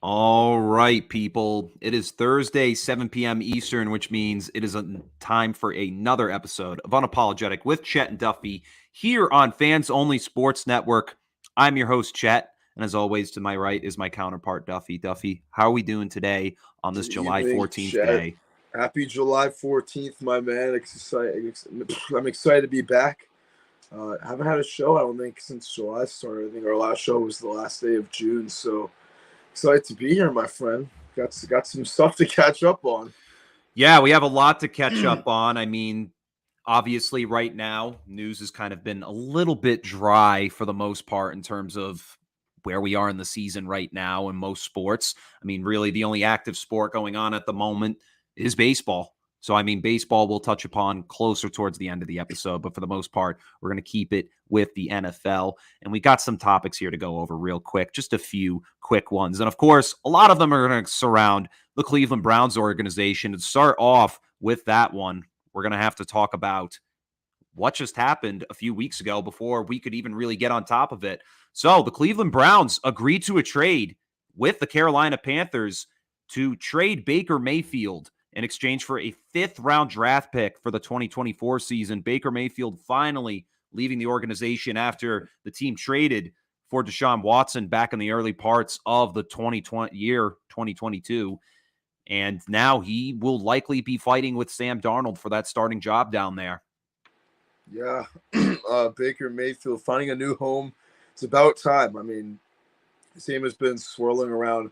All right, people. It is Thursday, 7 p.m. Eastern, which means it is time for another episode of Unapologetic with Chet and Duffy here on Fans Only Sports Network. I'm your host, Chet, and as always, to my right is my counterpart, Duffy. Duffy, how are we doing today on this Good July evening, 14th Chet. day? Happy July 14th, my man. I'm excited to be back. I haven't had a show, I don't think, since July started. I think our last show was the last day of June. So excited to be here, my friend. Got some stuff to catch up on. Yeah, we have a lot to catch up on. I mean, obviously, right now, news has kind of been a little bit dry for the most part in terms of where we are in the season right now in most sports. I mean, really, the only active sport going on at the moment is baseball. So, I mean, baseball we'll touch upon closer towards the end of the episode, but for the most part, we're going to keep it with the NFL. And we got some topics here to go over real quick, just a few quick ones. And of course, a lot of them are going to surround the Cleveland Browns organization. To start off with that one, we're going to have to talk about what just happened a few weeks ago before we could even really get on top of it. So the Cleveland Browns agreed to a trade with the Carolina Panthers to trade Baker Mayfield in exchange for a fifth-round draft pick for the 2024 season. Baker Mayfield finally leaving the organization after the team traded for Deshaun Watson back in the early parts of the 2022. And now he will likely be fighting with Sam Darnold for that starting job down there. Yeah, Baker Mayfield finding a new home. It's about time. I mean, his name has been swirling around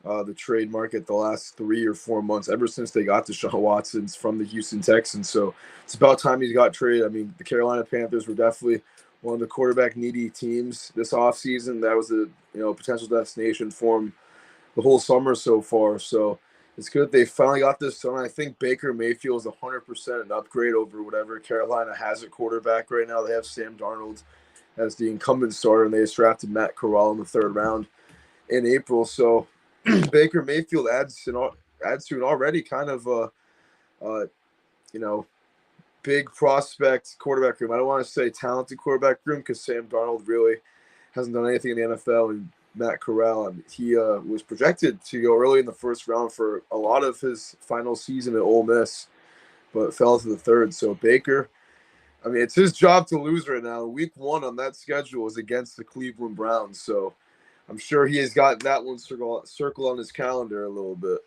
the trade market the last 3 or 4 months, ever since they got Deshaun Watson's from the Houston Texans. So it's about time he's got traded. I mean, the Carolina Panthers were definitely one of the quarterback needy teams this offseason. That was a potential destination for him the whole summer so far. So it's good they finally got this done. I think Baker Mayfield is 100% an upgrade over whatever Carolina has at quarterback right now. They have Sam Darnold as the incumbent starter, and they just drafted Matt Corral in the third round in April. So Baker Mayfield adds to an already kind of uh, you know big prospect quarterback room. I don't want to say talented quarterback room because Sam Darnold really hasn't done anything in the NFL, and Matt Corral, and he was projected to go early in the first round for a lot of his final season at Ole Miss, but fell to the third. So Baker, I mean, it's his job to lose right now. Week 1 on that schedule is against the Cleveland Browns, so I'm sure he has got that one circle on his calendar a little bit.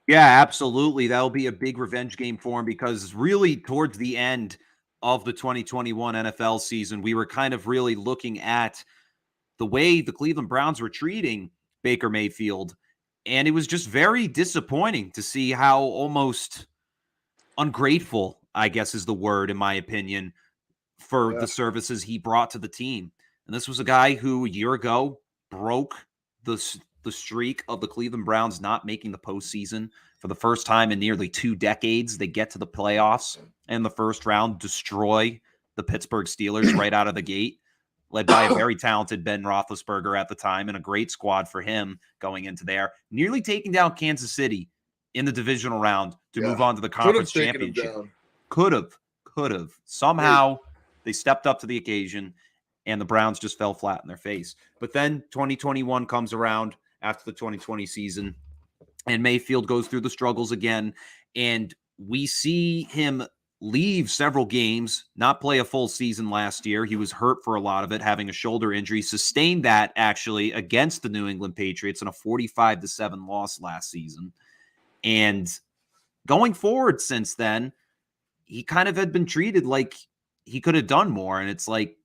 Yeah, absolutely. That'll be a big revenge game for him because really towards the end of the 2021 NFL season, we were kind of really looking at the way the Cleveland Browns were treating Baker Mayfield. And it was just very disappointing to see how almost ungrateful, I guess is the word, in my opinion, for Yeah, the services he brought to the team. And this was a guy who a year ago broke the streak of the Cleveland Browns not making the postseason for the first time in nearly 2 decades. They get to the playoffs and the first round destroy the Pittsburgh Steelers right out of the gate, led by a very talented Ben Roethlisberger at the time and a great squad for him going into there, nearly taking down Kansas City in the divisional round to yeah. move on to the Could have conference taken him championship. down. Could have. Hey, Somehow they stepped up to the occasion and the Browns just fell flat in their face. But then 2021 comes around after the 2020 season, and Mayfield goes through the struggles again. And we see him leave several games, not play a full season last year. He was hurt for a lot of it, having a shoulder injury, sustained that actually against the New England Patriots in a 45-7 loss last season. And going forward since then, he kind of had been treated like he could have done more. And it's like,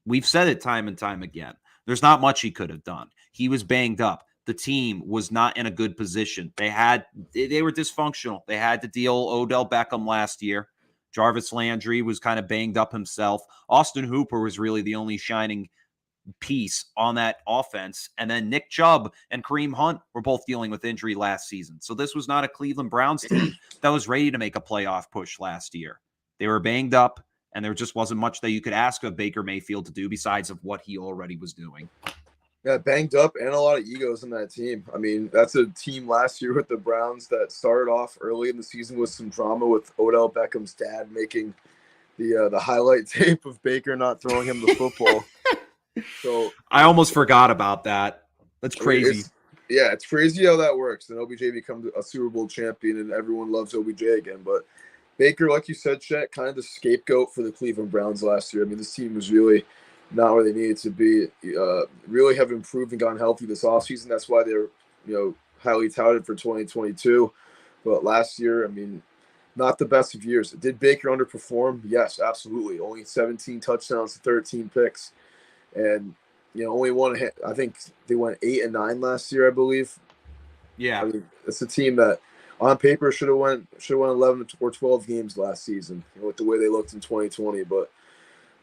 we've said it time and time again. There's not much he could have done. He was banged up. The team was not in a good position. They were dysfunctional. They had to deal Odell Beckham last year. Jarvis Landry was kind of banged up himself. Austin Hooper was really the only shining piece on that offense. And then Nick Chubb and Kareem Hunt were both dealing with injury last season. So this was not a Cleveland Browns team that was ready to make a playoff push last year. They were banged up, and there just wasn't much that you could ask of Baker Mayfield to do besides of what he already was doing. yeah, banged up and a lot of egos in that team. I mean, that's a team last year with the Browns that started off early in the season with some drama with Odell Beckham's dad making the highlight tape of Baker not throwing him the football. So I almost forgot about that. That's I mean, crazy. Yeah, it's crazy how that works. And OBJ becomes a Super Bowl champion, and everyone loves OBJ again. But Baker, like you said, Chet, kind of the scapegoat for the Cleveland Browns last year. I mean, this team was really not where they needed to be. Really have improved and gotten healthy this offseason. That's why they're, highly touted for 2022. But last year, I mean, not the best of years. Did Baker underperform? Yes, absolutely. Only 17 touchdowns to 13 picks. And, only one. I think they went 8-9 last year, I believe. Yeah. I mean, it's a team that on paper should have won 11 or 12 games last season, with the way they looked in 2020. But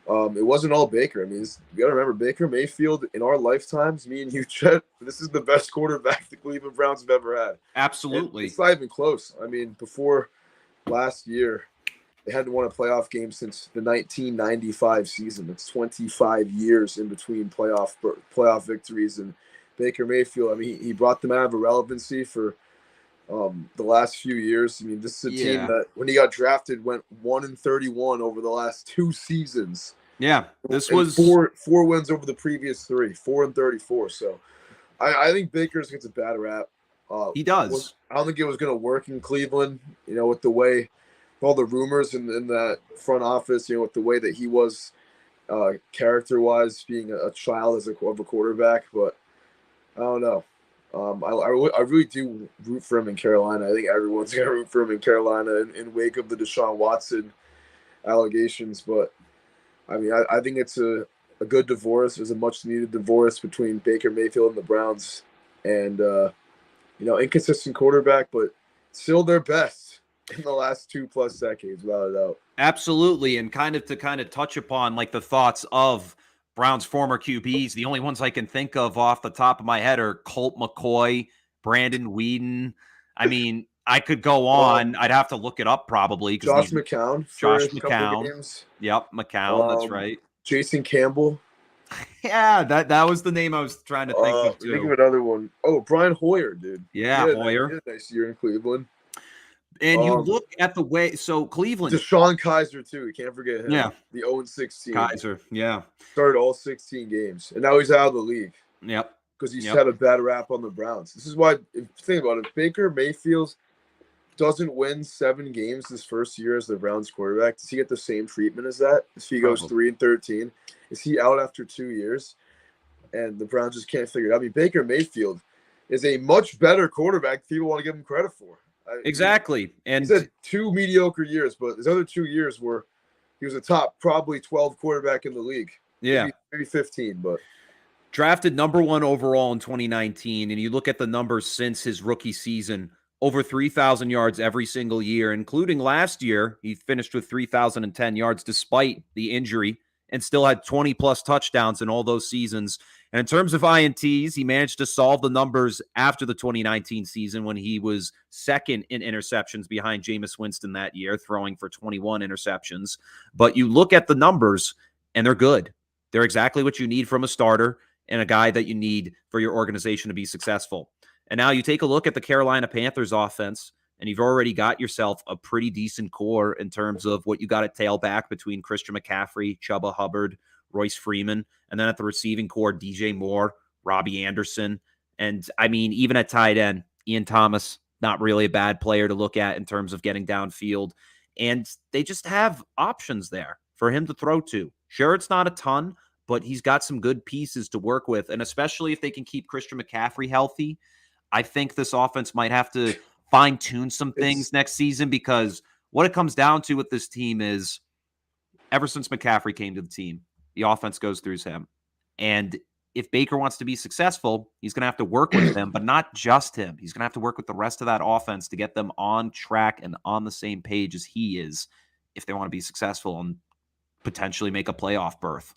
it wasn't all Baker. I mean, you got to remember, Baker Mayfield, in our lifetimes, me and you, Chet, this is the best quarterback the Cleveland Browns have ever had. Absolutely. And it's not even close. I mean, before last year, they hadn't won a playoff game since the 1995 season. It's 25 years in between playoff victories. And Baker Mayfield, I mean, he brought them out of irrelevancy for the last few years. I mean, this is a team that, when he got drafted, went 1-31 over the last 2 seasons. Yeah, this and was four wins over the previous 3, 4-34. So I think Baker's gets a bad rap. He does. I don't think it was going to work in Cleveland, with the way, all the rumors in that front office, with the way that he was character-wise, being a child of a quarterback. But I don't know. I really do root for him in Carolina. I think everyone's going to root for him in Carolina in wake of the Deshaun Watson allegations. But, I mean, I think it's a good divorce. There's a much-needed divorce between Baker Mayfield and the Browns. And, inconsistent quarterback, but still their best in the last 2+ decades, without a doubt. Absolutely. And kind of touch upon like the thoughts of Brown's former QBs. The only ones I can think of off the top of my head are Colt McCoy, Brandon Weeden. I mean, I could go on. I'd have to look it up probably. Josh McCown. Josh McCown. Yep, McCown. That's right. Jason Campbell. Yeah, that was the name I was trying to think of too. Think of another one. Oh, Brian Hoyer, dude. Yeah, Hoyer. He had a nice year in Cleveland. And you look at the way, so Cleveland. Deshaun Kaiser, too. You can't forget him. Yeah. The 0-16. Kaiser, yeah. Started all 16 games. And now he's out of the league. Yep. Because he's had a bad rap on the Browns. This is why, think about it. If Baker Mayfield doesn't win 7 games his first year as the Browns quarterback, does he get the same treatment as that? If he goes 3-13, is he out after 2 years? And the Browns just can't figure it out. I mean, Baker Mayfield is a much better quarterback people want to give him credit for. Exactly. And he's had 2 mediocre years, but his other 2 years were he was a top probably 12 quarterback in the league. Yeah. Maybe 15, but drafted number 1 overall in 2019. And you look at the numbers since his rookie season, over 3,000 yards every single year, including last year. He finished with 3,010 yards despite the injury and still had 20+ touchdowns in all those seasons. And in terms of INTs, he managed to solve the numbers after the 2019 season when he was second in interceptions behind Jameis Winston that year, throwing for 21 interceptions. But you look at the numbers, and they're good. They're exactly what you need from a starter and a guy that you need for your organization to be successful. And now you take a look at the Carolina Panthers offense, and you've already got yourself a pretty decent core in terms of what you got at tailback between Christian McCaffrey, Chuba Hubbard, Royce Freeman, and then at the receiving core, DJ Moore, Robbie Anderson. And I mean, even at tight end, Ian Thomas, not really a bad player to look at in terms of getting downfield. And they just have options there for him to throw to. Sure, it's not a ton, but he's got some good pieces to work with. And especially if they can keep Christian McCaffrey healthy, I think this offense might have to fine-tune some things next season, because what it comes down to with this team is ever since McCaffrey came to the team, the offense goes through him. And if Baker wants to be successful, he's going to have to work with them, but not just him. He's going to have to work with the rest of that offense to get them on track and on the same page as he is if they want to be successful and potentially make a playoff berth.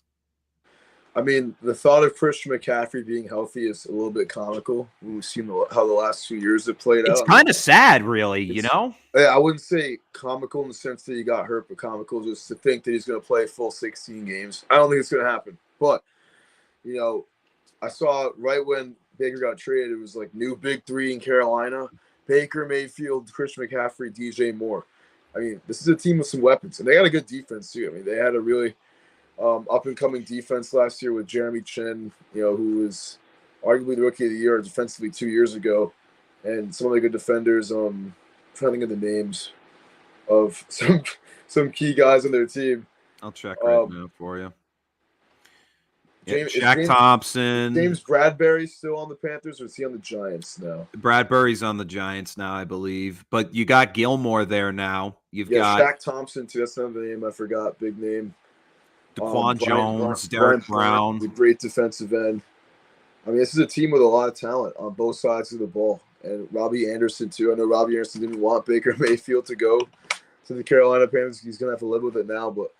I mean, the thought of Christian McCaffrey being healthy is a little bit comical. We've seen how the last 2 years have played out. It's kind of sad, really, you know? I wouldn't say comical in the sense that he got hurt, but comical just to think that he's going to play full 16 games. I don't think it's going to happen. But, I saw right when Baker got traded, it was like new big 3 in Carolina. Baker, Mayfield, Christian McCaffrey, DJ Moore. I mean, this is a team with some weapons. And they got a good defense, too. I mean, they had a really up-and-coming defense last year with Jeremy Chin, who was arguably the rookie of the year defensively 2 years ago, and some other good defenders. Trying to think of the names of some key guys on their team. I'll check right Um, now for you. Yeah, James is Shaq Thompson. James Bradbury still on the Panthers, or is he on the Giants now? Bradbury's on the Giants now, I believe. But you got Gilmore there now. You've got Shaq Thompson too. That's another name I forgot. Big name. Daquan Jones, Brian Derek Brown. the great defensive end. I mean, this is a team with a lot of talent on both sides of the ball. And Robbie Anderson, too. I know Robbie Anderson didn't want Baker Mayfield to go to the Carolina Panthers. He's going to have to live with it now. But,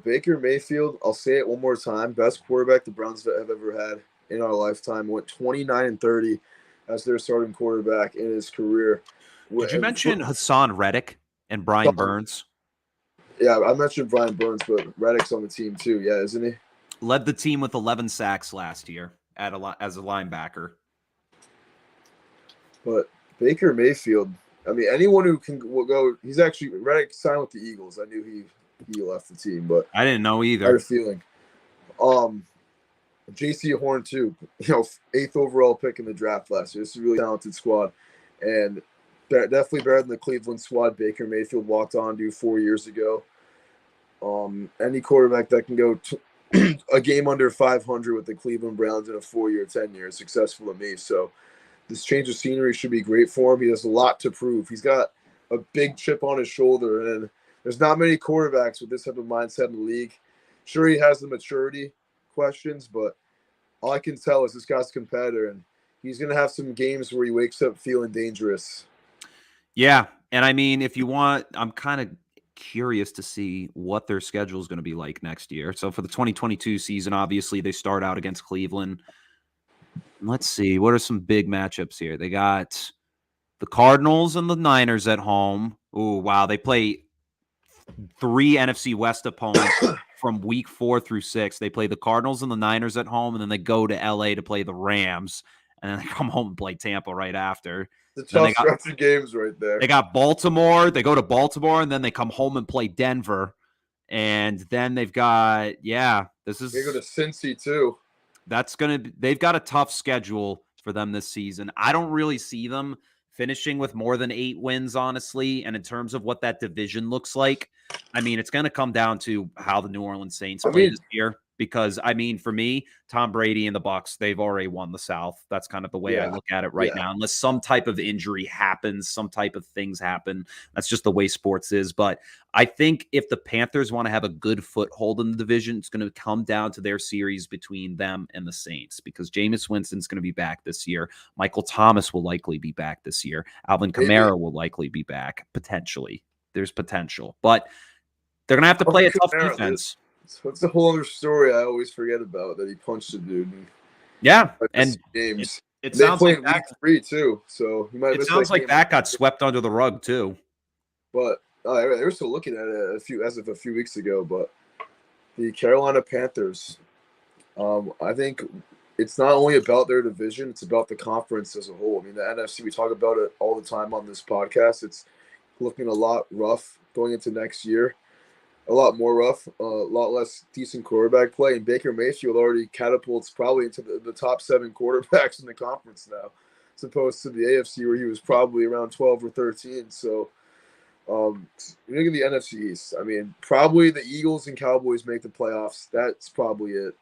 Baker Mayfield, I'll say it one more time, best quarterback the Browns have ever had in our lifetime. Went 29-30 as their starting quarterback in his career. Did you mention Hassan Reddick and Brian Burns? Yeah, I mentioned Brian Burns, but Reddick's on the team, too. Yeah, isn't he? Led the team with 11 sacks last year as a linebacker. But Baker Mayfield, I mean, anyone who will go. He's actually Reddick signed with the Eagles. I knew he left the team, but I didn't know either. I had a feeling. J.C. Horn too. 8th overall pick in the draft last year. It's a really talented squad, and definitely better than the Cleveland squad Baker Mayfield walked on to 4 years ago. Any quarterback that can go a game under 500 with the Cleveland Browns in a 4-year tenure is successful to me. So this change of scenery should be great for him. He has a lot to prove. He's got a big chip on his shoulder, and there's not many quarterbacks with this type of mindset in the league. Sure, he has the maturity questions, but all I can tell is this guy's a competitor, and he's going to have some games where he wakes up feeling dangerous. Yeah, and I mean, if you want, I'm kind of curious to see what their schedule is going to be like next year. So for the 2022 season, obviously they start out against Cleveland. Let's see, what are some big matchups here? They got the Cardinals and the Niners at home. Oh, wow. They play 3 NFC West opponents from week 4 through 6. They play the Cardinals and the Niners at home, and then they go to LA to play the Rams, and then they come home and play Tampa right after. The tough stretch of games right there. They got Baltimore. They go to Baltimore, and then they come home and play Denver. And then they've got, they go to Cincy too. They've got a tough schedule for them this season. I don't really see them finishing with more than 8 wins, honestly. And in terms of what that division looks like, I mean, it's going to come down to how the New Orleans Saints play this year. Because, I mean, for me, Tom Brady and the Bucs, they've already won the South. That's kind of the way I look at it right now. Unless some type of injury happens, some type of things happen. That's just the way sports is. But I think if the Panthers want to have a good foothold in the division, it's going to come down to their series between them and the Saints. Because Jameis Winston's going to be back this year. Michael Thomas will likely be back this year. Alvin Kamara will likely be back, potentially. There's potential. But they're going to have to play a tough defense. So it's a whole other story I always forget about, that he punched a dude. And games. It sounds like week 3 too, so you might. It sounds like that got swept under the rug too. But they were still looking at it as of a few weeks ago. But the Carolina Panthers, I think it's not only about their division; it's about the conference as a whole. I mean, the NFC, we talk about it all the time on this podcast. It's looking a lot rough going into next year. A lot more rough, a lot less decent quarterback play, and Baker Mayfield already catapults probably into the top 7 quarterbacks in the conference now, as opposed to the AFC where he was probably around 12 or 13. So, look at the NFC East. I mean, probably the Eagles and Cowboys make the playoffs. That's probably it.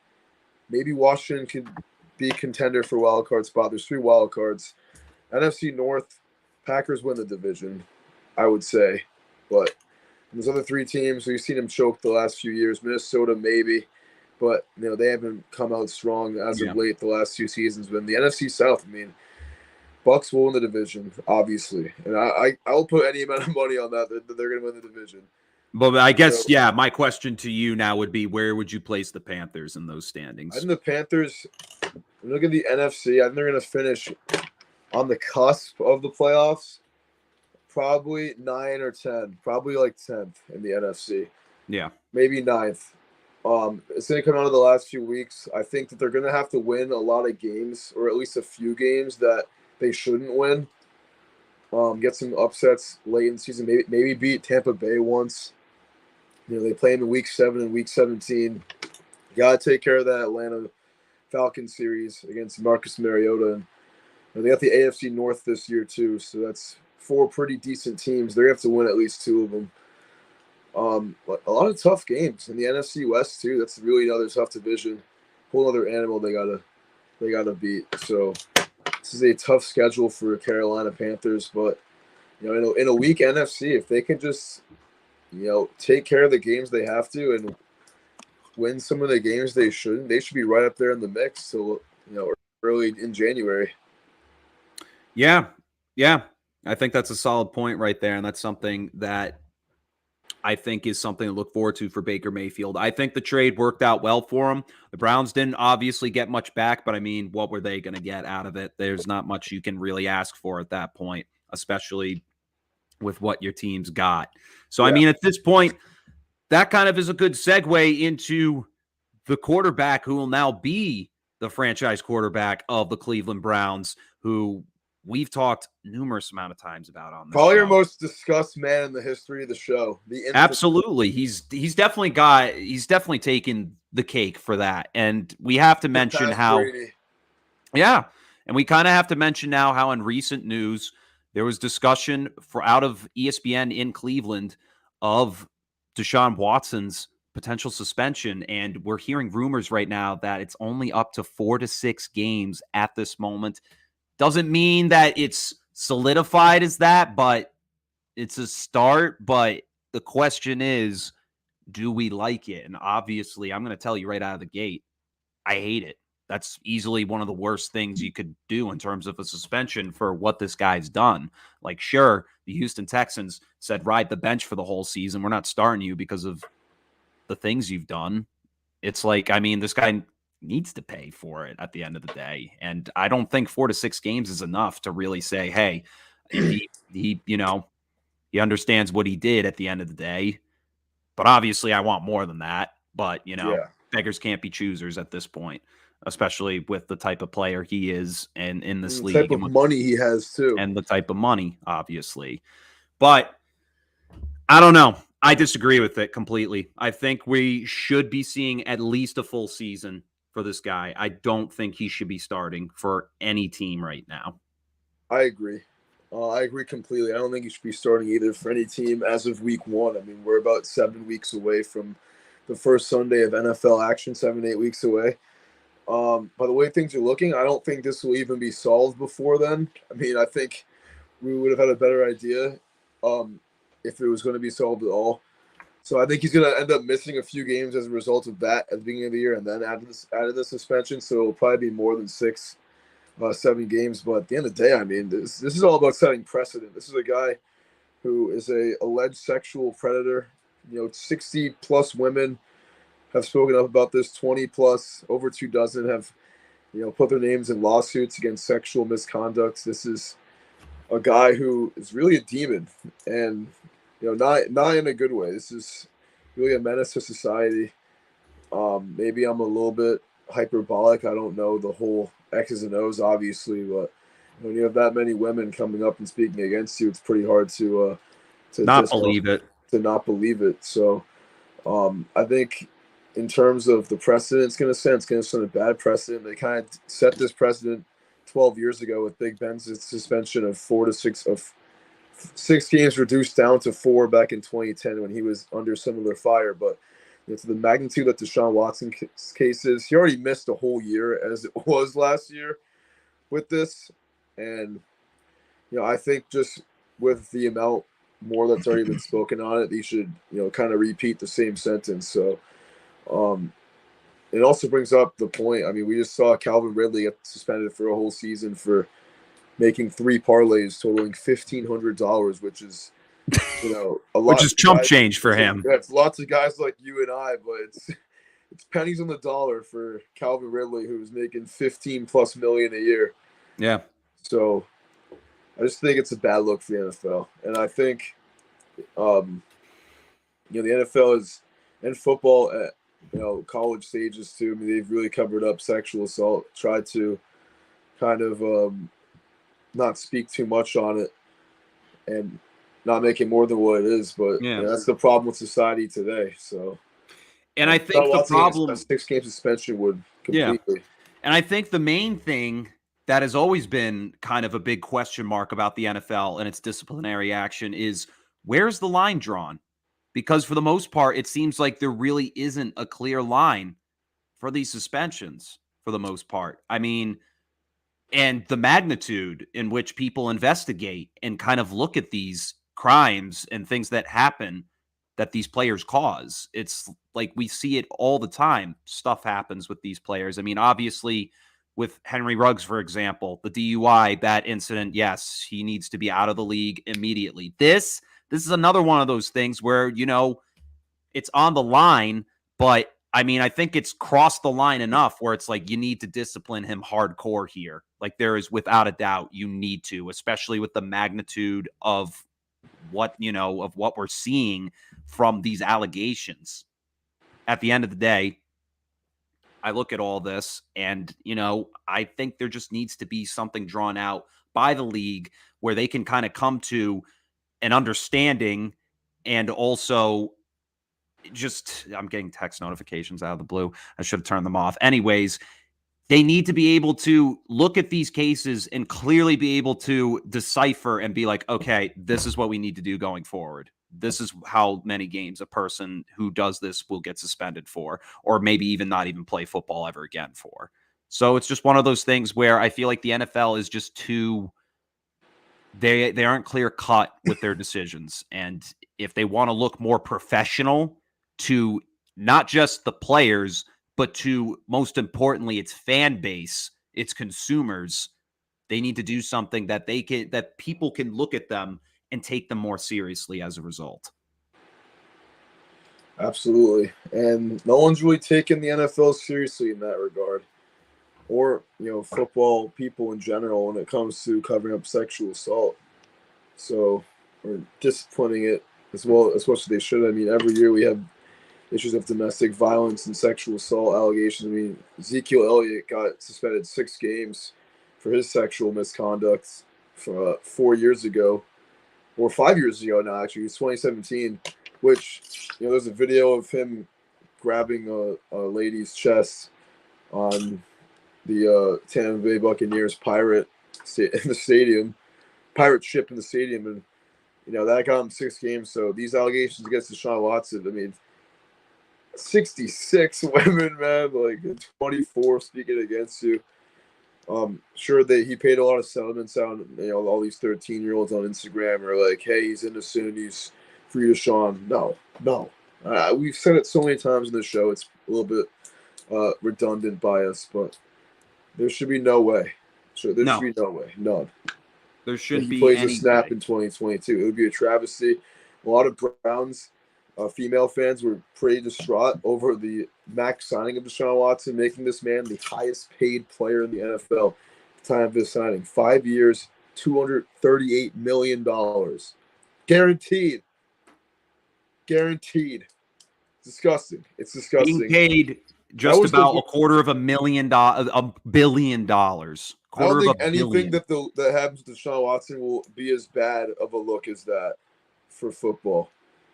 Maybe Washington could be a contender for wild card spot. There's 3 wild cards. NFC North, Packers win the division, I would say, but. And there's other 3 teams. We've seen them choke the last few years. Minnesota, maybe. But, they haven't come out strong as of late the last 2 seasons. But in the NFC South, I mean, Bucs will win the division, obviously. And I will put any amount of money on that they're going to win the division. But I guess, my question to you now would be, where would you place the Panthers in those standings? I think the Panthers, look at the NFC, I think they're going to finish on the cusp of the playoffs. Probably 9 or 10, probably like 10th in the NFC. Yeah. Maybe 9th. It's going to come out of the last few weeks. I think that they're going to have to win a lot of games, or at least a few games that they shouldn't win. Get some upsets late in the season. Maybe beat Tampa Bay once. They play them in week 7 and week 17. You got to take care of that Atlanta Falcons series against Marcus Mariota, and they got the AFC North this year too. So that's 4 pretty decent teams. They have to win at least 2 of them. But a lot of tough games in the NFC West too. That's really another tough division. Whole other animal they gotta beat. So this is a tough schedule for Carolina Panthers, but in a weak NFC, if they can just take care of the games they have to and win some of the games they shouldn't, they should be right up there in the mix till early in January. Yeah. I think that's a solid point right there, and that's something that I think is something to look forward to for Baker Mayfield. I think the trade worked out well for him. The Browns didn't obviously get much back, but I mean, what were they going to get out of it? There's not much you can really ask for at that point, especially with what your team's got. So, I mean, at this point, that kind of is a good segue into the quarterback who will now be the franchise quarterback of the Cleveland Browns, who we've talked numerous amount of times about on this Probably show. our most discussed man in the history of the show. Absolutely. He's definitely taken the cake for that. And we have to mention how Brady. Yeah. And we kind of have to mention now how in recent news there was discussion out of ESPN in Cleveland of Deshaun Watson's potential suspension. And we're hearing rumors right now that it's only up to 4 to 6 games at this moment. Doesn't mean that it's solidified as that, but it's a start. But the question is, do we like it? And obviously, I'm going to tell you right out of the gate, I hate it. That's easily one of the worst things you could do in terms of a suspension for what this guy's done. Like, sure, the Houston Texans said, ride the bench for the whole season. We're not starting you because of the things you've done. It's like, I mean, this guy needs to pay for it at the end of the day. And I don't think 4 to 6 games is enough to really say, hey, he understands what he did at the end of the day. But obviously I want more than that. But, beggars can't be choosers at this point, especially with the type of player he is and in this league. The type of money he has too. And the type of money, obviously. But I don't know. I disagree with it completely. I think we should be seeing at least a full season for this guy. I don't think he should be starting for any team right now. I agree. I agree completely. I don't think he should be starting either for any team as of week 1. I mean, we're about 7 weeks away from the first Sunday of NFL action, 7-8 weeks away. By the way things are looking, I don't think this will even be solved before then. I mean, I think we would have had a better idea if it was going to be solved at all. So I think he's going to end up missing a few games as a result of that at the beginning of the year and then added the suspension. So it'll probably be more than 6, 7 games. But at the end of the day, I mean, this is all about setting precedent. This is a guy who is a alleged sexual predator. 60 plus women have spoken up about this. 20 plus, over 2 dozen have, put their names in lawsuits against sexual misconduct. This is a guy who is really a demon, and not in a good way. This is really a menace to society. Maybe I'm a little bit hyperbolic. I don't know the whole X's and O's, obviously, but when you have that many women coming up and speaking against you, it's pretty hard to not believe it. To not believe it. So I think in terms of the precedent it's going to set a bad precedent. They kind of set this precedent 12 years ago with Big Ben's suspension of 4 to 6 of 6 games reduced down to 4 back in 2010 when he was under similar fire. But to the magnitude that Deshaun Watson's case is, he already missed a whole year as it was last year with this. And, I think just with the amount more that's already been spoken on it, he should, kind of repeat the same sentence. So it also brings up the point. I mean, we just saw Calvin Ridley get suspended for a whole season for making 3 parlays totaling $1,500, which is, a lot. Which is chump change for him. Yeah, it's lots of guys like you and I, but it's pennies on the dollar for Calvin Ridley, who's making 15+ million a year. Yeah. So I just think it's a bad look for the NFL, and I think, the NFL is and football at college stages too. I mean, they've really covered up sexual assault, tried to kind of not speak too much on it, and not make it more than what it is. But that's the problem with society today. So, and I think the problem 6-game suspension would completely. And I think the main thing that has always been kind of a big question mark about the NFL and its disciplinary action is where's the line drawn? Because for the most part, it seems like there really isn't a clear line for these suspensions for the most part. I mean, and the magnitude in which people investigate and kind of look at these crimes and things that happen that these players cause. It's like we see it all the time. Stuff happens with these players. I mean, obviously, with Henry Ruggs, for example, the DUI, that incident, yes, he needs to be out of the league immediately. This is another one of those things where, it's on the line, but I mean, I think it's crossed the line enough where it's like you need to discipline him hardcore here. Like there is without a doubt you need to, especially with the magnitude of what we're seeing from these allegations. At the end of the day, I look at all this and, I think there just needs to be something drawn out by the league where they can kind of come to an understanding and also I'm getting text notifications out of the blue. I should have turned them off. Anyways, they need to be able to look at these cases and clearly be able to decipher and be like, okay, this is what we need to do going forward. This is how many games a person who does this will get suspended for, or maybe even not even play football ever again for. So it's just one of those things where I feel like the NFL is just too they aren't clear cut with their decisions. And if they want to look more professional to not just the players, but to most importantly its fan base, its consumers, they need to do something that people can look at them and take them more seriously as a result. Absolutely. And no one's really taken the NFL seriously in that regard. Or, football people in general when it comes to covering up sexual assault. So, or disciplining it as much as they should. I mean, every year we have issues of domestic violence and sexual assault allegations. I mean, Ezekiel Elliott got suspended 6 games for his sexual misconduct from 4 years ago, or 5 years ago now. Actually, it's 2017. Which there's a video of him grabbing a lady's chest on the Tampa Bay Buccaneers pirate in the stadium, pirate ship in the stadium, and that got him 6 games. So these allegations against Deshaun Watson, I mean, 66 women, man, like 24 speaking against you. Sure that he paid a lot of settlements out. All these 13-year-olds on Instagram are like, "Hey, he's innocent. He's free Deshaun." No. We've said it so many times in the show. It's a little bit redundant by us, but there should be no way. Should be no way. None. There shouldn't be He plays any a snap way. in 2022. It would be a travesty. A lot of Browns female fans were pretty distraught over the max signing of Deshaun Watson, making this man the highest paid player in the NFL at the time of his signing. 5 years, $238 million. Guaranteed. Disgusting. It's disgusting. Being paid just about $250,000, $1 billion. I don't think $250 anything million. that happens to Deshaun Watson will be as bad of a look as that for football.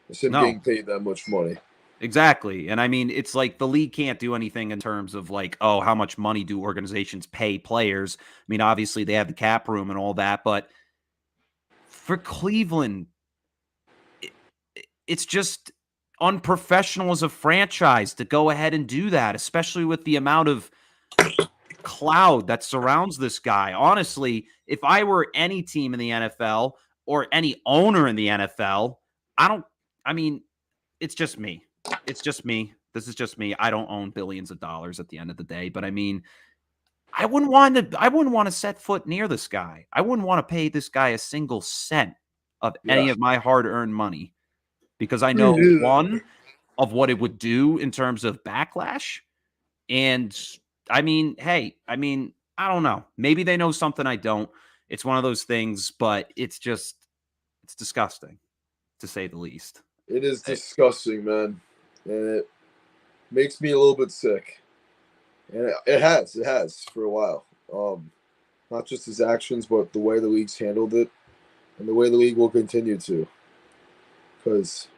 It's him getting paid that much money. Exactly. And I mean, it's like the league can't do anything in terms of like, oh, how much money do organizations pay players? I mean, obviously they have the cap room and all that, but for Cleveland, it's just unprofessional as a franchise to go ahead and do that, especially with the amount of cloud that surrounds this guy. Honestly, if I were any team in the NFL or any owner in the NFL, it's just me. It's just me. This is just me. I don't own billions of dollars at the end of the day, but I mean, I wouldn't want to set foot near this guy. I wouldn't want to pay this guy a single cent of any of my hard-earned money because I know one of what it would do in terms of backlash. And I mean, hey, I don't know. Maybe they know something I don't. It's one of those things, but it's disgusting to say the least. It is disgusting, man. And it makes me a little bit sick. And it has for a while. Not just his actions, but the way the league's handled it and the way the league will continue to. Because,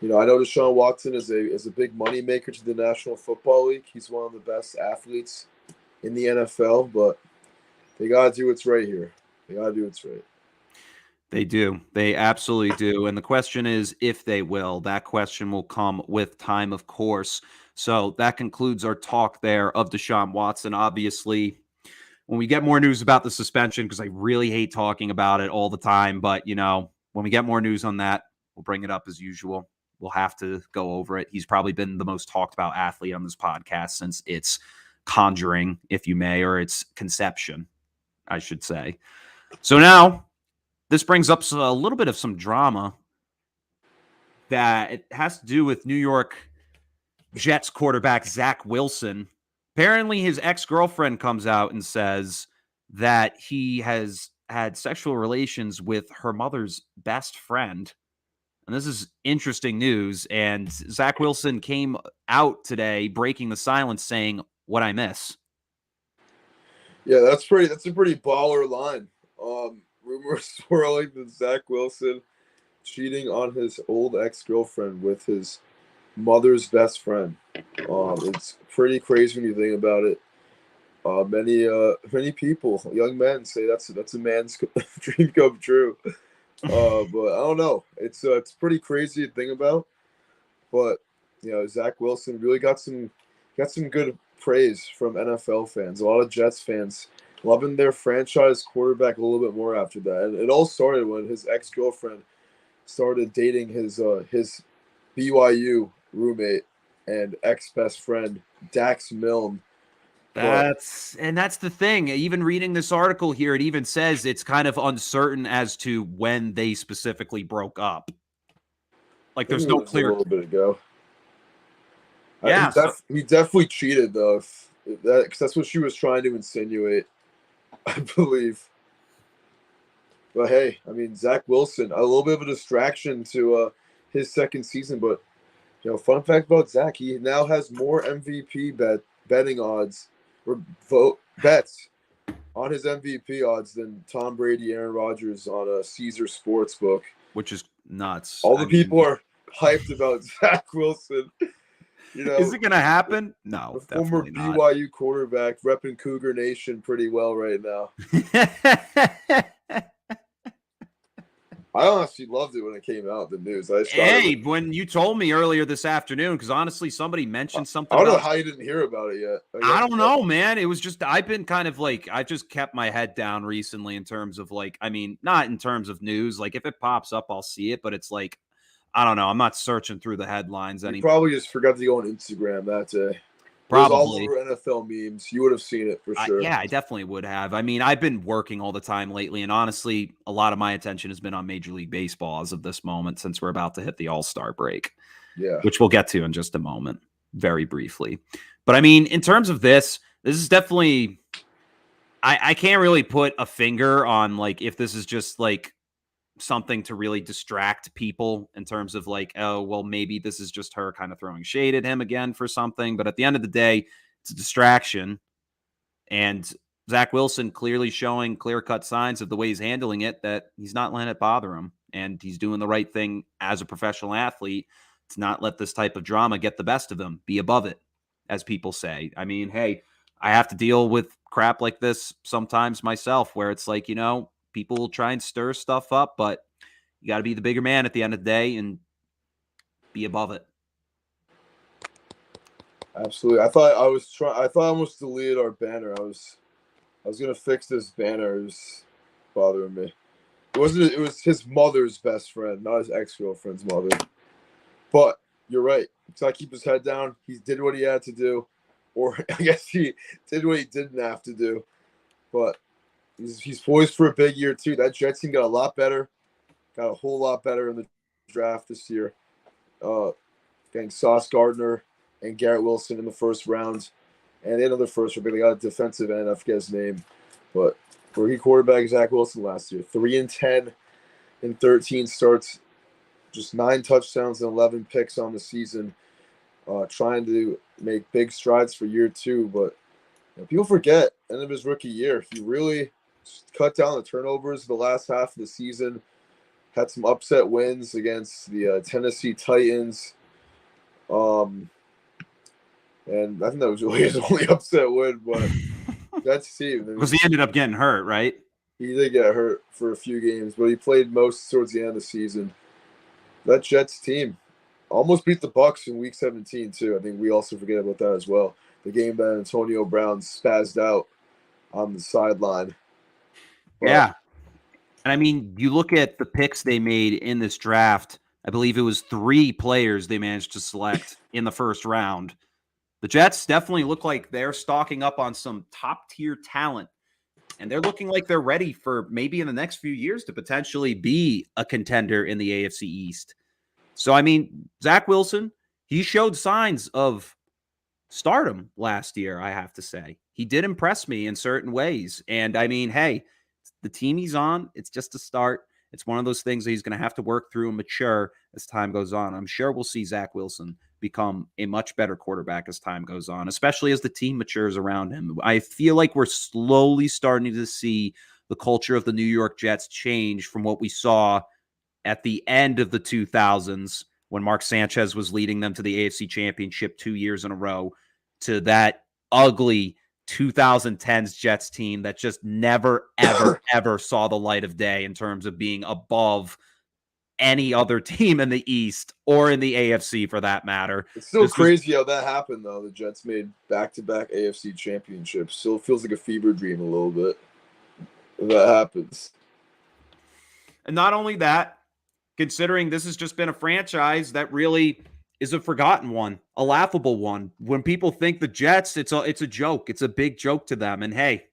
I know Deshaun Watson is a big money maker to the National Football League. He's one of the best athletes in the NFL, but they got to do what's right here. They got to do what's right. They do. They absolutely do. And the question is if they will. That question will come with time, of course. So that concludes our talk there of Deshaun Watson. Obviously, when we get more news about the suspension, because I really hate talking about it all the time, but, when we get more news on that, we'll bring it up as usual. We'll have to go over it. He's probably been the most talked about athlete on this podcast since its conjuring, if you may, or its conception, I should say. So now, this brings up a little bit of some drama that it has to do with New York Jets quarterback Zach Wilson. Apparently, his ex-girlfriend comes out and says that he has had sexual relations with her mother's best friend. And this is interesting news. And Zach Wilson came out today breaking the silence saying, "What I miss." Yeah, that's a pretty baller line. Rumors swirling that Zach Wilson cheating on his old ex-girlfriend with his mother's best friend. It's pretty crazy when you think about it. Many people, young men, say that's a man's dream come true. But I don't know. It's pretty crazy to think about. But Zach Wilson really got some good praise from NFL fans. A lot of Jets fans loving their franchise quarterback a little bit more after that. And it all started when his ex-girlfriend started dating his BYU roommate and ex-best friend Dax Milne. That's the thing. Even reading this article here, it even says it's kind of uncertain as to when they specifically broke up. Like, there's no clear. A little bit ago. Yeah, he definitely cheated though. Because that's what she was trying to insinuate, I believe. But hey, I mean, Zach Wilson, a little bit of a distraction to his second season. But fun fact about Zach, he now has more MVP betting odds or bets on his MVP odds than Tom Brady, Aaron Rodgers on a Caesar Sportsbook, which is nuts. All the people are hyped about Zach Wilson. Is it going to happen? No, the former BYU quarterback repping Cougar Nation pretty well right now. I honestly loved it when it came out, the news. When you told me earlier this afternoon, because honestly, somebody mentioned something. I don't know how you didn't hear about it yet. I don't know, man. It was just, I've been kind of I've just kept my head down recently in terms of not in terms of news. Like, if it pops up, I'll see it, but it's I don't know. I'm not searching through the headlines anymore. You probably just forgot to go on Instagram that day. Probably. It was all over NFL memes. You would have seen it for sure. I definitely would have. I mean, I've been working all the time lately, and honestly, a lot of my attention has been on Major League Baseball as of this moment, since we're about to hit the All-Star break. Yeah. Which we'll get to in just a moment, very briefly. But I mean, in terms of this is definitely, I can't really put a finger on if this is just something to really distract people in terms of oh, well, maybe this is just her kind of throwing shade at him again for something. But at the end of the day, it's a distraction. And Zach Wilson clearly showing clear-cut signs of the way he's handling it, that he's not letting it bother him. And he's doing the right thing as a professional athlete to not let this type of drama get the best of him, be above it, as people say. I mean, hey, I have to deal with crap like this sometimes myself, where it's people will try and stir stuff up, but you got to be the bigger man at the end of the day and be above it. Absolutely. I thought I almost deleted our banner. I was gonna fix this banner. It was bothering me. It was his mother's best friend, not his ex-girlfriend's mother. But you're right. He's got to keep his head down. He did what he had to do, or I guess he did what he didn't have to do. But he's poised for a big year too. That Jets team got a lot better, got a whole lot better in the draft this year. Getting Sauce Gardner and Garrett Wilson in the first round, and another first round. They got a defensive end. I forget his name, but rookie quarterback Zach Wilson last year, 3-10 in 13 starts, just 9 touchdowns and 11 picks on the season. Trying to make big strides for year 2, but people forget end of his rookie year, he really cut down the turnovers the last half of the season. Had some upset wins against the Tennessee Titans. And I think that was really his only upset win, but Jets team. I Because mean, he ended up getting hurt, right? he did get hurt for a few games, but he played most towards the end of the season. That Jets team almost beat the Bucks in Week 17 too. I think we also forget about that as well. The game that Antonio Brown spazzed out on the sideline. But Yeah. And I mean, you look at the picks they made in this draft. I believe it was 3 players they managed to select in the first round. The Jets definitely look like they're stocking up on some top tier talent. And they're looking like they're ready for maybe in the next few years to potentially be a contender in the AFC East. So, I mean, Zach Wilson, he showed signs of stardom last year, I have to say. He did impress me in certain ways. And I mean, hey, the team he's on, it's just a start. It's one of those things that he's going to have to work through and mature as time goes on. I'm sure we'll see Zach Wilson become a much better quarterback as time goes on, especially as the team matures around him. I feel like we're slowly starting to see the culture of the New York Jets change from what we saw at the end of the 2000s when Mark Sanchez was leading them to the AFC Championship 2 years in a row to that ugly 2010s Jets team that just never, ever, ever saw the light of day in terms of being above any other team in the East or in the AFC for that matter. it's still This was crazy how that happened, though. The Jets made back-to-back AFC championships. Still feels like a fever dream a little bit when that happens. And not only that, considering this has just been a franchise that really is a forgotten one, a laughable one. When people think the Jets, it's a joke. It's a big joke to them. And hey,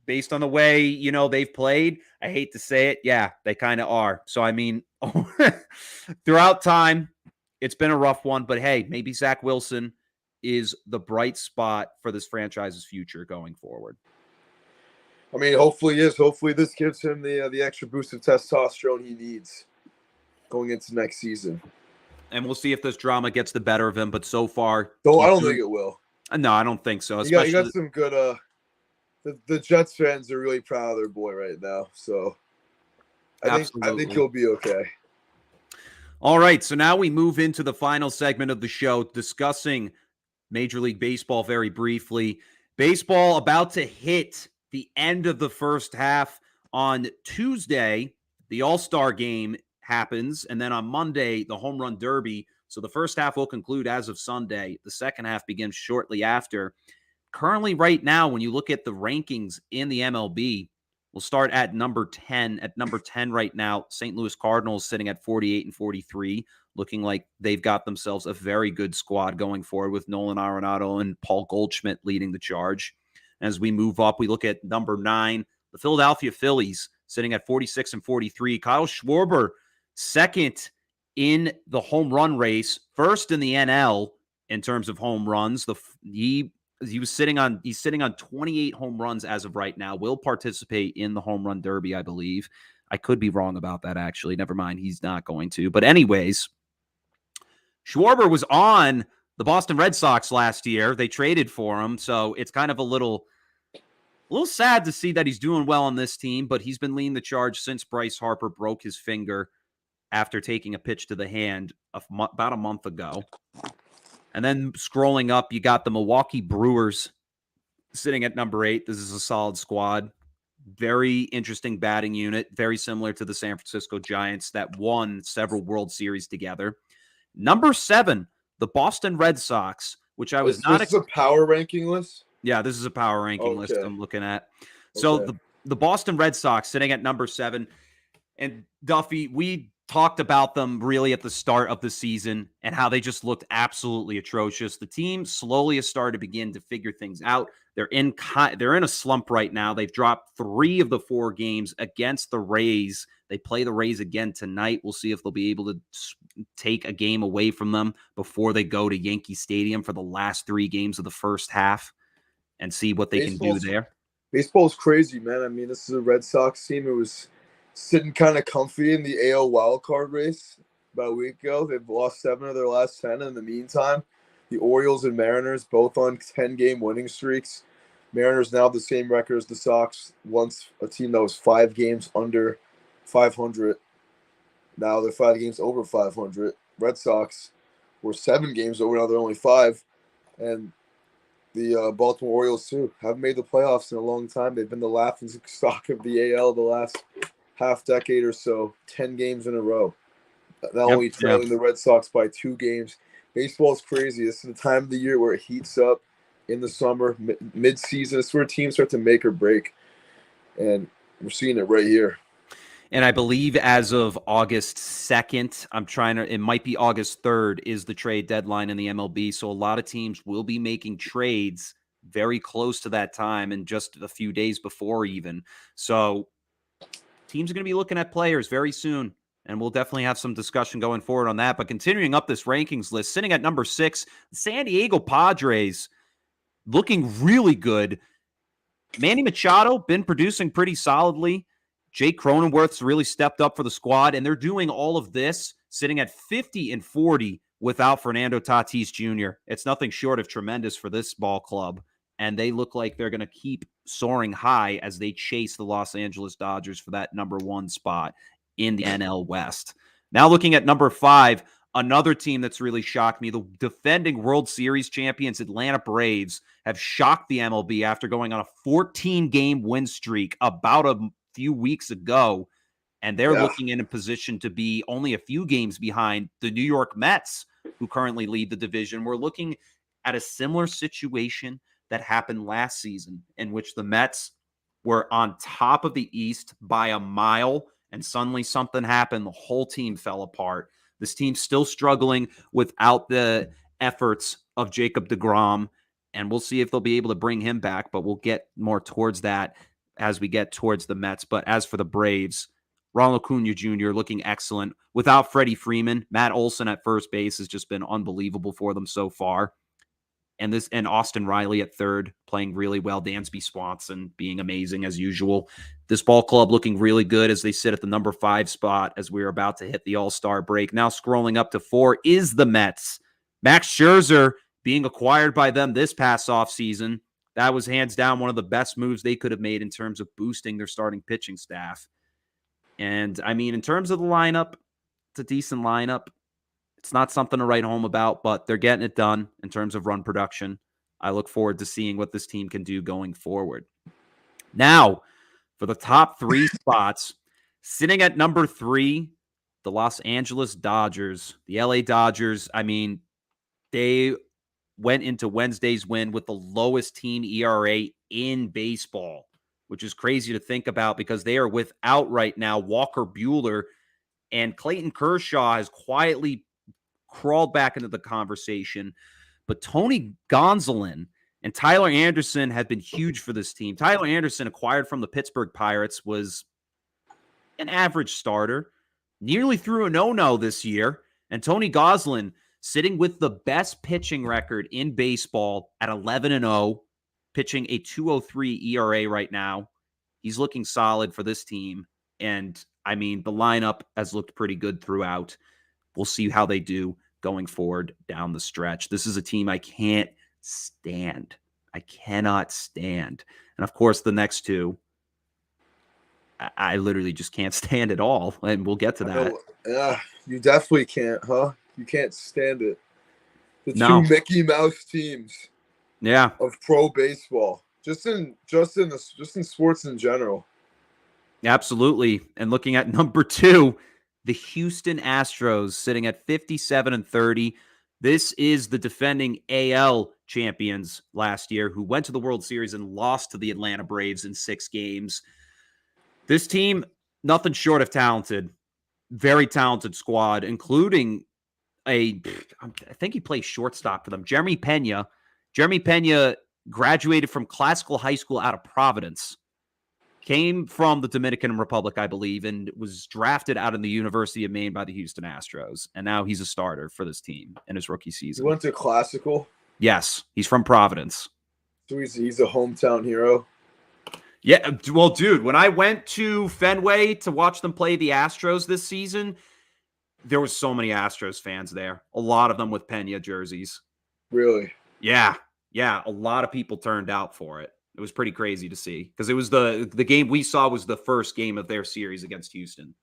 based on the way, they've played, I hate to say it, yeah, they kind of are. So I mean, throughout time, it's been a rough one, but hey, maybe Zach Wilson is the bright spot for this franchise's future going forward. I mean, hopefully, yes. Hopefully, this gives him the extra boost of testosterone he needs going into next season. And we'll see if this drama gets the better of him. But so far, Though I don't think it will. No, I don't think so. You Especially, got some good. The Jets fans are really proud of their boy right now. So I think he'll be okay. All right, so now we move into the final segment of the show, discussing Major League Baseball very briefly. Baseball about to hit the end of the first half on Tuesday. The All-Star game happens, and then on Monday, the Home Run Derby. So the first half will conclude as of Sunday. The second half begins shortly after. Currently, right now, when you look at the rankings in the MLB, we'll start at number 10. At number 10 right now, St. Louis Cardinals sitting at 48 and 43, looking like they've got themselves a very good squad going forward with Nolan Arenado and Paul Goldschmidt leading the charge. As we move up, we look at number 9, the Philadelphia Phillies sitting at 46 and 43. Kyle Schwarber, second in the home run race, first in the NL in terms of home runs. He's sitting on 28 home runs as of right now. Will participate in the home run derby, I believe. I could be wrong about that, actually. Never mind. He's not going to. But anyways, Schwarber was on the Boston Red Sox last year. They traded for him. So it's kind of a little sad to see that he's doing well on this team, but he's been leading the charge since Bryce Harper broke his finger after taking a pitch to the hand about a month ago. And then scrolling up, you got the Milwaukee Brewers sitting at number 8. This is a solid squad. Very interesting batting unit. Very similar to the San Francisco Giants that won several World Series together. Number 7, the Boston Red Sox, which I was not... This is a power ranking list? Yeah, this is a power ranking list I'm looking at. So the Boston Red Sox sitting at number 7. And Duffy, we talked about them really at the start of the season and how they just looked absolutely atrocious. The team slowly has started to begin to figure things out. They're in a slump right now. They've dropped 3 of the 4 games against the Rays. They play the Rays again tonight. We'll see if they'll be able to take a game away from them before they go to Yankee Stadium for the last 3 games of the first half and see what they can do there. Baseball's crazy, man. I mean, this is a Red Sox team. It was sitting kind of comfy in the AL wildcard race about a week ago. They've lost 7 of their last 10. In the meantime, the Orioles and Mariners both on 10-game winning streaks. Mariners now have the same record as the Sox, once a team that was 5 games under 500. Now they're 5 games over 500. Red Sox were 7 games over, now they're only 5. And The Baltimore Orioles too haven't made the playoffs in a long time. They've been the laughing stock of the AL the last half decade or so. 10 games in a row, not Yep. only trailing the Red Sox by 2 games. Baseball's crazy. This is the time of the year where it heats up in the summer, mid-season. It's where teams start to make or break, and we're seeing it right here. And I believe as of August 2nd, it might be August 3rd is the trade deadline in the MLB. So a lot of teams will be making trades very close to that time and just a few days before even. So teams are going to be looking at players very soon. And we'll definitely have some discussion going forward on that. But continuing up this rankings list, sitting at number 6, the San Diego Padres looking really good. Manny Machado been producing pretty solidly. Jake Cronenworth's really stepped up for the squad, and they're doing all of this sitting at 50-40 without Fernando Tatis Jr. It's nothing short of tremendous for this ball club, and they look like they're going to keep soaring high as they chase the Los Angeles Dodgers for that number 1 spot in the NL West. Now looking at number 5, another team that's really shocked me, the defending World Series champions Atlanta Braves have shocked the MLB after going on a 14-game win streak about a few weeks ago, and they're looking in a position to be only a few games behind the New York Mets, who currently lead the division. We're looking at a similar situation that happened last season, in which the Mets were on top of the East by a mile, and suddenly something happened. The whole team fell apart. This team's still struggling without the efforts of Jacob deGrom, and we'll see if they'll be able to bring him back, but we'll get more towards that as we get towards the Mets. But as for the Braves, Ronald Acuna Jr. looking excellent. Without Freddie Freeman, Matt Olson at first base has just been unbelievable for them so far. And Austin Riley at third, playing really well. Dansby Swanson being amazing as usual. This ball club looking really good as they sit at the number 5 spot as we're about to hit the All-Star break. Now scrolling up to 4 is the Mets. Max Scherzer being acquired by them this past offseason. That was hands down one of the best moves they could have made in terms of boosting their starting pitching staff. And, I mean, in terms of the lineup, it's a decent lineup. It's not something to write home about, but they're getting it done in terms of run production. I look forward to seeing what this team can do going forward. Now, for the top 3 spots, sitting at number 3, the Los Angeles Dodgers. The LA Dodgers, I mean, they went into Wednesday's win with the lowest team ERA in baseball, which is crazy to think about because they are without right now Walker Buehler, and Clayton Kershaw has quietly crawled back into the conversation. But Tony Gonsolin and Tyler Anderson have been huge for this team. Tyler Anderson, acquired from the Pittsburgh Pirates, was an average starter, nearly threw a no-no this year. And Tony Gonsolin, sitting with the best pitching record in baseball at 11-0, pitching a 2.03 ERA right now. He's looking solid for this team. And, I mean, the lineup has looked pretty good throughout. We'll see how they do going forward down the stretch. This is a team I can't stand. I cannot stand. And, of course, the next two, I literally just can't stand at all. And we'll get to that. Yeah, you definitely can't, huh? You can't stand it. The No. two Mickey Mouse teams. Yeah. Of pro baseball. Just in sports in general. Absolutely. And looking at number 2, the Houston Astros sitting at 57-30. This is the defending AL champions last year who went to the World Series and lost to the Atlanta Braves in 6 games. This team, nothing short of talented. Very talented squad, including I think he plays shortstop for them, Jeremy Pena. Jeremy Pena graduated from Classical High School out of Providence. Came from the Dominican Republic, I believe, and was drafted out of the University of Maine by the Houston Astros. And now he's a starter for this team in his rookie season. He went to Classical? Yes, he's from Providence. So he's a hometown hero? Yeah, well, dude, when I went to Fenway to watch them play the Astros this season, there was so many Astros fans there. A lot of them with Pena jerseys. Really? Yeah. A lot of people turned out for it. It was pretty crazy to see because it was the game we saw was the first game of their series against Houston.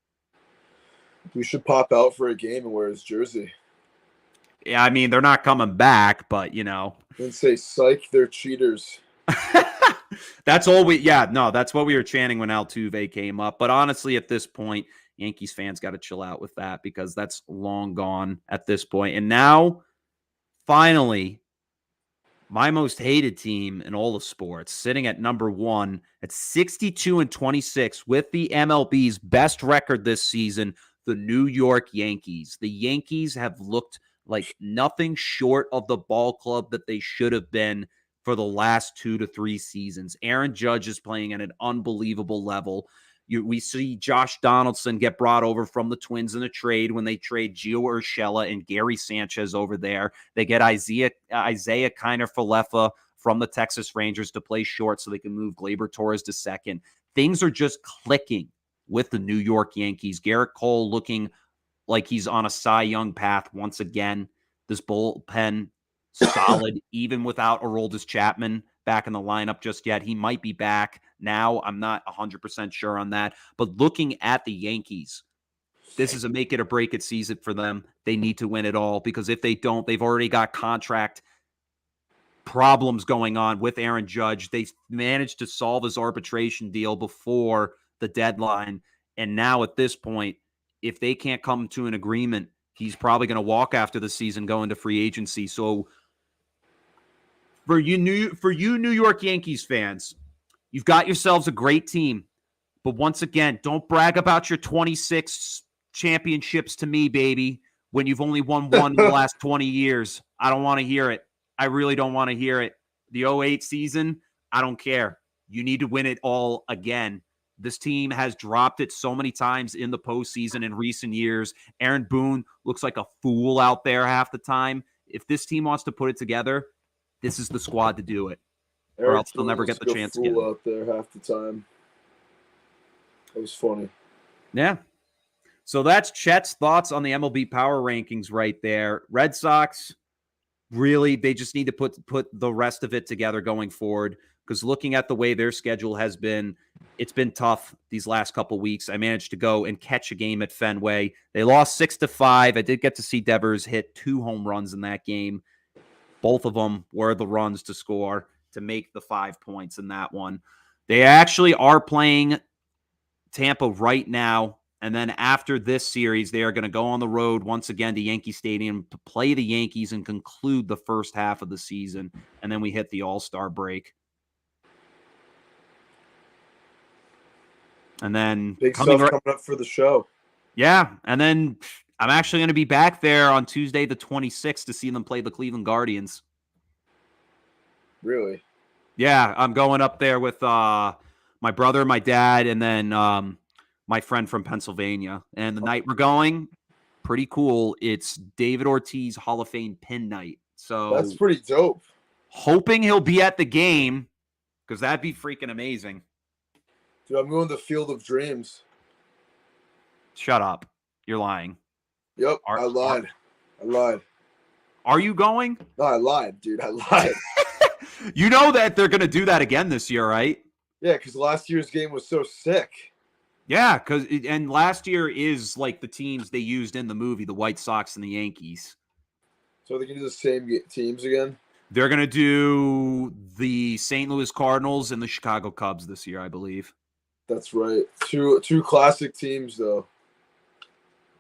We should pop out for a game and wear his jersey. Yeah, I mean, they're not coming back, but, Then say, psych, they're cheaters. that's all that's what we were chanting when Altuve came up. But honestly, at this point, Yankees fans got to chill out with that because that's long gone at this point. And now, finally, my most hated team in all of sports, sitting at number 1 at 62-26 with the MLB's best record this season, the New York Yankees. The Yankees have looked like nothing short of the ball club that they should have been for the last 2 to 3 seasons. Aaron Judge is playing at an unbelievable level. We see Josh Donaldson get brought over from the Twins in a trade when they trade Gio Urshela and Gary Sanchez over there. They get Isaiah Kiner-Falefa from the Texas Rangers to play short so they can move Gleyber Torres to second. Things are just clicking with the New York Yankees. Garrett Cole looking like he's on a Cy Young path once again. This bullpen solid, even without Aroldis Chapman back in the lineup just yet. He might be back now. I'm not 100% sure on that. But looking at the Yankees, this is a make it or break it season for them. They need to win it all because if they don't, they've already got contract problems going on with Aaron Judge. They managed to solve his arbitration deal before the deadline. And now at this point, if they can't come to an agreement, he's probably going to walk after the season, go into free agency. So for you New York Yankees fans, you've got yourselves a great team. But once again, don't brag about your 26 championships to me, baby, when you've only won one in the last 20 years. I don't want to hear it. I really don't want to hear it. The 08 season, I don't care. You need to win it all again. This team has dropped it so many times in the postseason in recent years. Aaron Boone looks like a fool out there half the time. If this team wants to put it together, this is the squad to do it. Or else they'll never get the chance again. Fool out there half the time. It was funny. Yeah. So that's Chet's thoughts on the MLB power rankings right there. Red Sox, really, they just need to put the rest of it together going forward because looking at the way their schedule has been, it's been tough these last couple weeks. I managed to go and catch a game at Fenway. They lost 6-5. I did get to see Devers hit 2 home runs in that game. Both of them were the runs to score to make the 5 points in that one. They actually are playing Tampa right now. And then after this series, they are going to go on the road once again to Yankee Stadium to play the Yankees and conclude the first half of the season. And then we hit the All-Star break. And then big stuff coming up for the show. Yeah. And then I'm actually going to be back there on Tuesday, the 26th, to see them play the Cleveland Guardians. Really? Yeah. I'm going up there with my brother, my dad, and then my friend from Pennsylvania. And the night we're going, pretty cool. It's David Ortiz Hall of Fame pin night. So that's pretty dope. Hoping he'll be at the game because that'd be freaking amazing. Dude, I'm going to the Field of Dreams. Shut up. You're lying. Yep, I lied. Are you going? No, I lied, dude. I lied. You know that they're going to do that again this year, right? Yeah, because last year's game was so sick. Yeah, and last year is like the teams they used in the movie, the White Sox and the Yankees. So they can do the same teams again? They're going to do the St. Louis Cardinals and the Chicago Cubs this year, I believe. That's right. Two classic teams, though.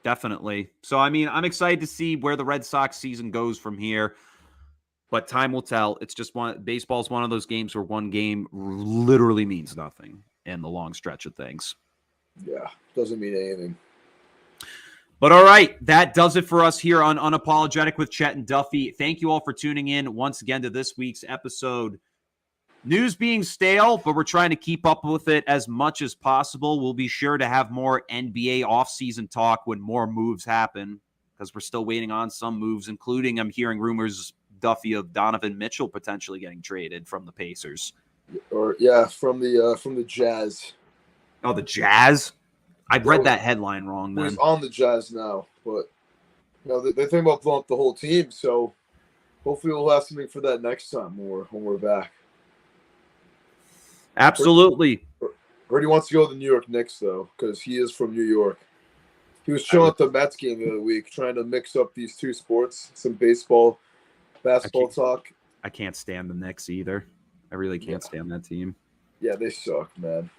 Definitely. So, I mean, I'm excited to see where the Red Sox season goes from here. But time will tell. It's just baseball's one of those games where one game literally means nothing in the long stretch of things. Yeah, doesn't mean anything. But all right, that does it for us here on Unapologetic with Chet and Duffy. Thank you all for tuning in once again to this week's episode. News being stale, but we're trying to keep up with it as much as possible. We'll be sure to have more NBA offseason talk when more moves happen because we're still waiting on some moves, including I'm hearing rumors, Duffy, of Donovan Mitchell potentially getting traded from the Pacers. Or yeah, from the Jazz. Oh, the Jazz? I read that headline wrong, man. He's on the Jazz now, but they're thinking about blowing up the whole team, so hopefully we'll have something for that next time when we're back. Absolutely. Heard he wants to go to the New York Knicks, though, because he is from New York. He was chilling at the Mets game the other week, trying to mix up these two sports, some baseball, basketball talk. I can't stand the Knicks either. I really can't stand that team. Yeah, they suck, man.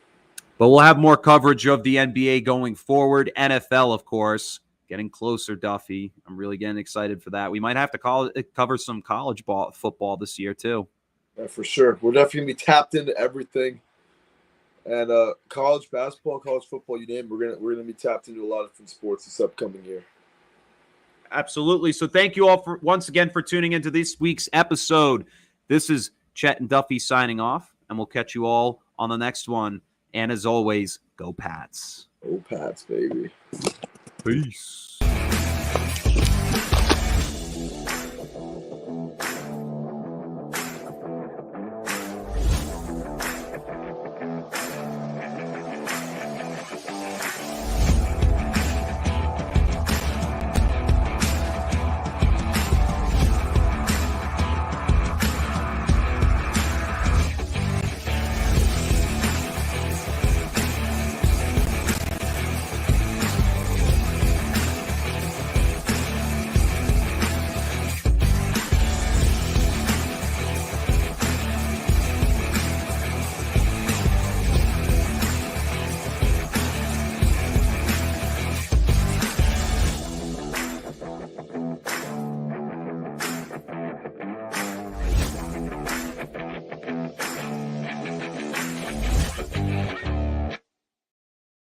But we'll have more coverage of the NBA going forward. NFL, of course, getting closer, Duffy. I'm really getting excited for that. We might have to cover some college football this year, too. Yeah, for sure. We're definitely going to be tapped into everything. And college basketball, college football, you name it, we're gonna be tapped into a lot of different sports this upcoming year. Absolutely. So thank you all once again for tuning into this week's episode. This is Chet and Duffy signing off, and we'll catch you all on the next one. And as always, go Pats. Go Pats, baby. Peace.